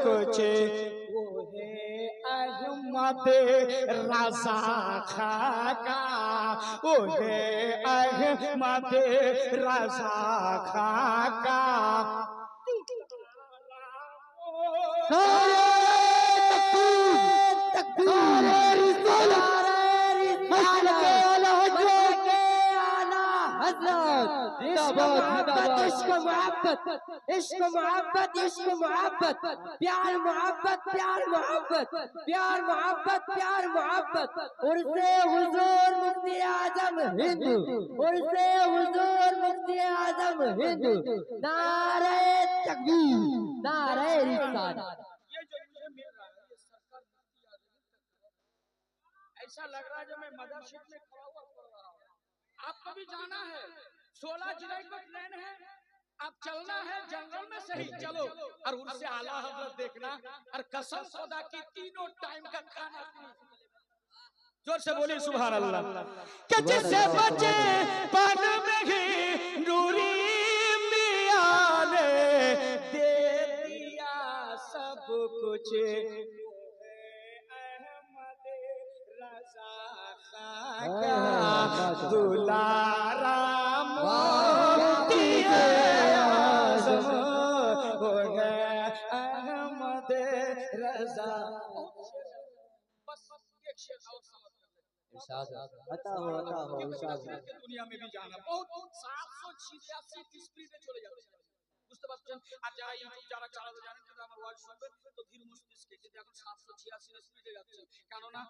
कुछ वो है अहमद रजा खाका, वो है अहमद रजा खाका। इश्क मोहब्बत, इश्क मोहब्बत, इश्क मोहब्बत, प्यार मोहब्बत, प्यार मोहब्बत, प्यार मोहब्बत, प्यार मोहब्बत। उर्से हुजूर मुफ्ती आजम हिंद, उर्से हुजूर मुफ्ती आजम हिंद। नारे तकबीर, नारे रिसालत। ये जो मुझे मिल रहा है ये सरकार मुफ्ती आजम हिंद तक खड़ा है। ऐसा लग रहा है जो मैं मदरसे में खड़ा हुआ पढ़ रहा हूँ। आपको भी जाना है, 16 जुलाई को ट्रेन है, आप चलना है जनरल में सही चलो, और उससे आला हजरत देखना, और कसम खुदा की तीनों टाइम का खाना। जोर से बोलिए सुभान अल्लाह। कि जिससे बचे पान में ही नूरी मियां ने दे दिया सब कुछ, अहमद रजा खाका दुलारा मोती आज़म हो गए अहमद रजा। बस एक शेर और समझ कर दुनिया में भी जाना बहुत 786 ईस्वी में चले যাচ্ছে বুঝতে পারছেন। আর যারা ইউটিউব যারা চালাতে জানেন কিন্তু আমার ওয়াজ শুনবেন তো ধীর মস্তিষ্কে, কিন্তু এখন 786 স্পিডে যাচ্ছে, কেননা